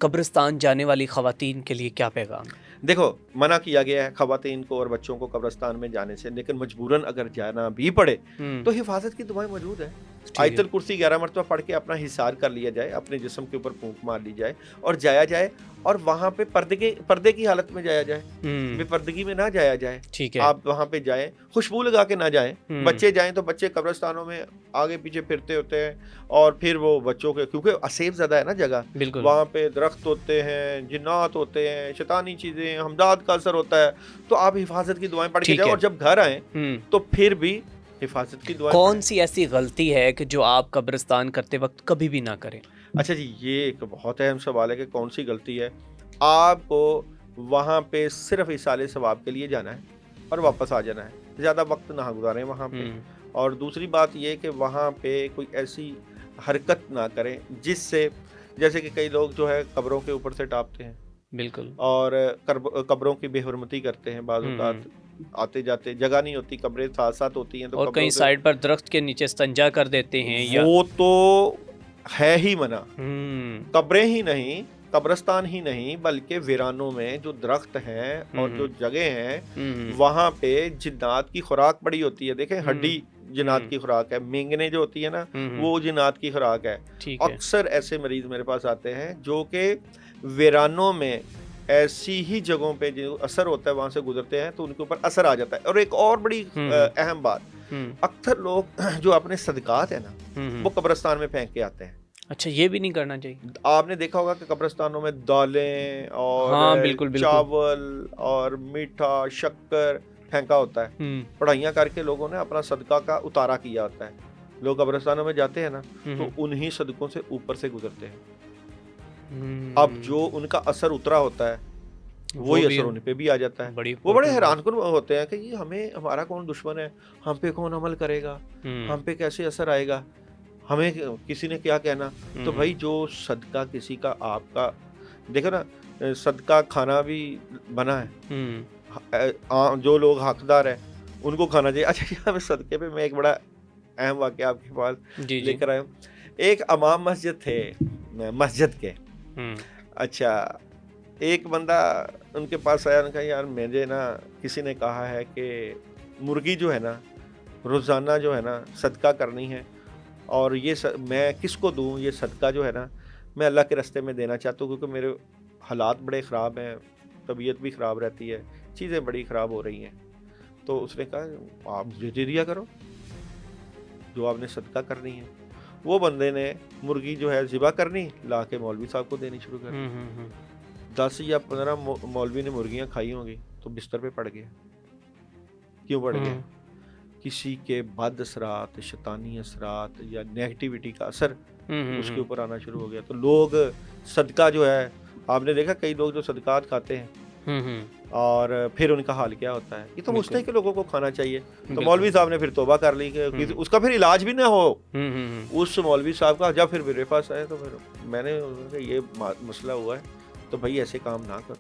कब्रिस्तान जाने वाली ख़वातीन के लिए क्या पैगाम है? देखो, मना किया गया है ख़वातीन को और बच्चों को कब्रिस्तान में जाने से, लेकिन मजबूरन अगर जाना भी पड़े तो हिफाजत की दुआएं मौजूद है। ठीक है। आयतुल कुर्सी 11 मरतबा पढ़ के अपना हिसार कर लिया जाए, अपने जिस्म के ऊपर फूंक मार ली जाए और जाया जाए, और वहाँ पे पर्दे की हालत में जाया जाए, बेपर्दगी में ना जाया जाए। ठीक है। आप वहाँ पे जाएं, खुशबू लगा के ना जाएं। बच्चे जाएं तो बच्चे कब्रिस्तानों में आगे पीछे फिरते होते हैं, और फिर वो बच्चों के, क्योंकि असेफ ज़्यादा है ना जगह, बिल्कुल। वहाँ पे दरख्त होते हैं, जिन्नात होते हैं, शैतानी चीज़ें, हमदाद का असर होता है, तो आप हिफाजत की दुआएं पढ़ के ठीक जाओ। है। और जब घर आएँ तो फिर भी हिफाजत की दुआएं कौन पढ़ें। सी ऐसी गलती है कि जो आप कब्रिस्तान करते वक्त कभी भी ना करें? अच्छा जी, ये एक बहुत अहम सवाल है कि कौन सी गलती है। आपको वहाँ पे सिर्फ इसाले सवाब के लिए जाना है और वापस आ जाना है, ज़्यादा वक्त ना गुजारें वहाँ पे। और दूसरी बात ये कि वहाँ पे कोई ऐसी हरकत ना करें जिससे, जैसे कि कई लोग जो है कब्रों के ऊपर से टापते हैं बिल्कुल। और कब्रों की बेहुरमती करते हैं। बाज़ औक़ात आते जाते जगह नहीं होती, कब्रें साथ साथ होती हैं, तो और कहीं कब्रों साइड पर दरख्त के नीचे इस्तिंजा कर देते हैं से या वो तो है ही मना। कब्रें ही नहीं, कब्रिस्तान ही नहीं, बल्कि वीरानों में जो दरख्त हैं और जो जगह हैं, वहाँ पे जिन्नात की खुराक बड़ी होती है। देखें, हड्डी जिन्नात की खुराक है, मेंगने जो होती है ना, वो जिन्नात की खुराक है। ठीक है। अक्सर ऐसे मरीज मेरे पास आते हैं जो कि वीरानों में ऐसी ही जगहों पे जो असर होता है वहाँ से गुजरते हैं, तो उनके ऊपर असर आ जाता है। और एक और बड़ी अहम बात, अक्सर लोग जो अपने सदकात है ना, वो कब्रिस्तान में फेंक के आते हैं। अच्छा, ये भी नहीं करना चाहिए। आपने देखा होगा कि कब्रिस्तानों में दालें और हाँ, बिल्कुल बिल्कुल। चावल और मीठा, शक्कर फेंका होता है। पढ़ाइयाँ करके लोगों ने अपना सदका का उतारा किया होता है। लोग कब्रिस्तानों में जाते हैं ना, तो उन्हीं सदकों से ऊपर से गुजरते हैं। अब जो उनका असर उतरा होता है, वही असर उन पे भी आ जाता है। वो बड़े हैरानकुन होते हैं कि ये हमें, हमारा कौन दुश्मन है, हम पे कौन अमल करेगा, हम पे कैसे असर आएगा, हमें किसी ने क्या कहना। तो भाई, जो सदका किसी का, आपका देखो ना, सदका खाना भी बना है, जो लोग हकदार हैं उनको खाना चाहिए। अच्छा, यहाँ सदके पे मैं एक बड़ा अहम वाक़या आपके पास लेकर आया हूँ। एक इमाम मस्जिद थे, मस्जिद के। अच्छा, एक बंदा उनके पास आया, उन्होंने कहा, यार मुझे ना किसी ने कहा है कि मुर्गी जो है ना, रोज़ाना जो है ना सदका करनी है, और ये मैं किसको दूँ ये सदका जो है ना, मैं अल्लाह के रास्ते में देना चाहता हूँ, क्योंकि मेरे हालात बड़े ख़राब हैं, तबीयत भी ख़राब रहती है, चीज़ें बड़ी ख़राब हो रही हैं। तो उसने कहा, आप मुझे दे दिया करो जो आपने सदका करनी है। वो बंदे ने मुर्गी जो है ज़िबा करनी, ला के मौलवी साहब को देनी शुरू कर। 10 या 15 मौलवी ने मुर्गियाँ खाई होंगी, तो बिस्तर पे पड़ गया। क्यों पड़ गया? किसी के बद असरात, शैतानी असरात या नेगेटिविटी का असर उसके ऊपर आना शुरू हो गया। तो लोग सदका जो है, आपने देखा कई लोग जो सदकात खाते हैं और फिर उनका हाल क्या होता है। ये तो मुझते के लोगों को खाना चाहिए। तो मौलवी साहब ने फिर तौबा कर ली कि उसका फिर इलाज भी ना हो। उस मौलवी साहब का जब फिर मेरे पास आए, तो फिर मैंने ये मसला हुआ है, तो भाई ऐसे काम ना करो।